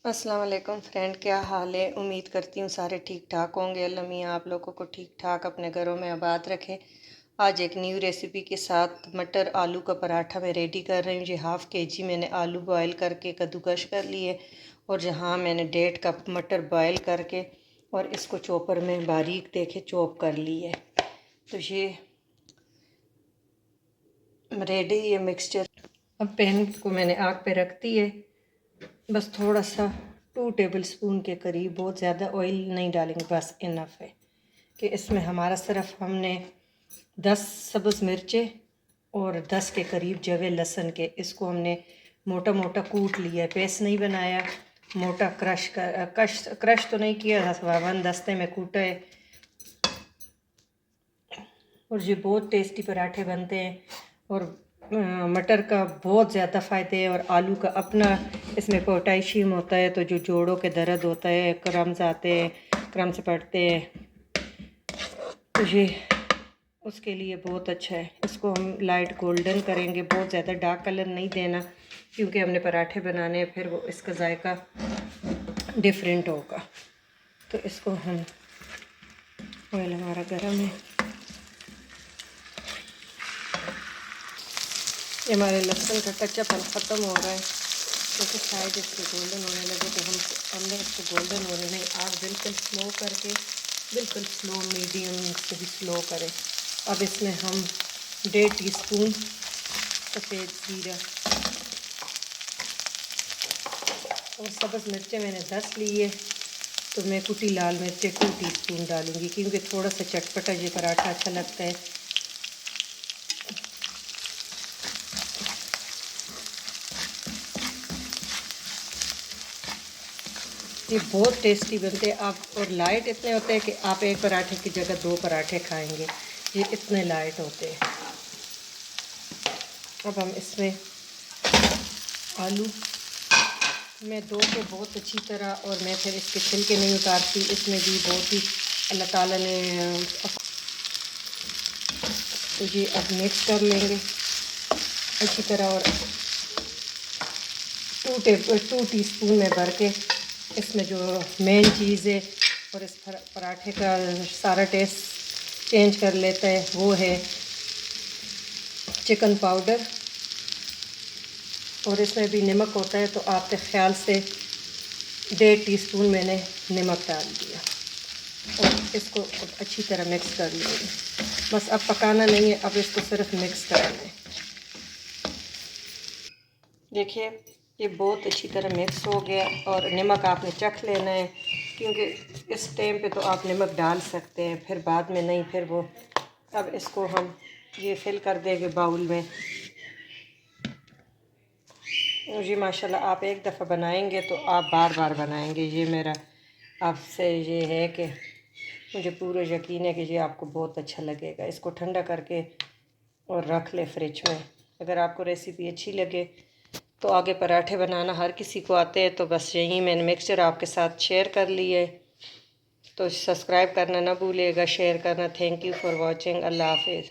अस्सलाम वालेकुम फ्रेंड, क्या हाल है। उम्मीद करती हूँ सारे ठीक ठाक होंगे। अल्लाह मियाँ आप लोगों को ठीक ठाक अपने घरों में आबाद रखे। आज एक न्यू रेसिपी के साथ मटर आलू का पराठा मैं रेडी कर रही हूँ जी। हाफ़ के जी मैंने आलू बॉयल करके कद्दूकश कर लिए और जहाँ मैंने 1.5 कप मटर बॉयल करके और इसको चॉपर में बारीक देखे चॉप कर ली है। तो ये रेडी ये मिक्सचर। अब पैन को मैंने आग पे रख दी है। बस थोड़ा सा 2 टेबलस्पून के करीब, बहुत ज़्यादा ऑयल नहीं डालेंगे, बस इनफ है कि इसमें हमारा सिर्फ हमने 10 सब्ज़ मिर्चें और 10 के करीब जवे लहसुन के, इसको हमने मोटा मोटा कूट लिया है, पेस्ट नहीं बनाया, मोटा क्रश तो नहीं किया, वन दस्ते में कूटा है। और ये बहुत टेस्टी पराठे बनते हैं और मटर का बहुत ज़्यादा फ़ायदे हैं और आलू का अपना इसमें पोटेशियम होता है, तो जो जोड़ों के दर्द होता है, क्रम्स आते हैं, क्रम्स पड़ते हैं, तो ये उसके लिए बहुत अच्छा है। इसको हम लाइट गोल्डन करेंगे, बहुत ज़्यादा डार्क कलर नहीं देना क्योंकि हमने पराठे बनाने हैं, फिर वो इसका जायका डिफरेंट होगा। तो इसको हम, ऑयल हमारा गर्म है, ये हमारे लहसुन का कच्चापन ख़त्म हो रहा है क्योंकि शायद इसके गोल्डन होने लगे, तो हमने इसको गोल्डन होने नहीं, आग बिल्कुल स्लो करके, बिल्कुल स्लो मीडियम से भी स्लो करें। अब इसमें हम 1.5 टीस्पून सफ़ेद ज़ीरा और सब्ज़ मिर्चें मैंने 10 ली है, तो मैं कुटी लाल मिर्चें 2 टीस्पून डालूँगी क्योंकि थोड़ा सा चटपटा ये पराठा अच्छा लगता है। ये बहुत टेस्टी बनते हैं आप, और लाइट इतने होते हैं कि आप एक पराठे की जगह 2 पराठे खाएंगे, ये इतने लाइट होते हैं। अब हम इसमें आलू मैं धो के बहुत अच्छी तरह, और मैं फिर इसके छिलके नहीं उतारती, इसमें भी बहुत ही अल्लाह ताला ने, तो ये अब मिक्स कर लेंगे अच्छी तरह। और 2 टीस्पून में भर के, इसमें जो मेन चीज़ है और इस पराठे का सारा टेस्ट चेंज कर लेता है, वो है चिकन पाउडर। और इसमें भी नमक होता है, तो आपके ख्याल से 1.5 टीस्पून मैंने नमक डाल दिया और इसको अच्छी तरह मिक्स कर लेंगे। बस अब पकाना नहीं है, अब इसको सिर्फ मिक्स करना है। देखिए ये बहुत अच्छी तरह मिक्स हो गया, और नमक आपने चख लेना है क्योंकि इस टाइम पे तो आप नमक डाल सकते हैं, फिर बाद में नहीं, फिर वो। अब इसको हम ये फिल कर देंगे बाउल में। जी माशाल्लाह, आप एक दफ़ा बनाएंगे तो आप बार बार बनाएंगे, ये मेरा आपसे ये है कि मुझे पूरा यकीन है कि ये आपको बहुत अच्छा लगेगा। इसको ठंडा करके और रख ले फ्रिज में। अगर आपको रेसिपी अच्छी लगे तो आगे पराठे बनाना हर किसी को आते हैं, तो बस यही मैंने मिक्सचर आपके साथ शेयर कर लिए। तो सब्सक्राइब करना ना भूलिएगा, शेयर करना। Thank you for watching. Allah हाफिज़।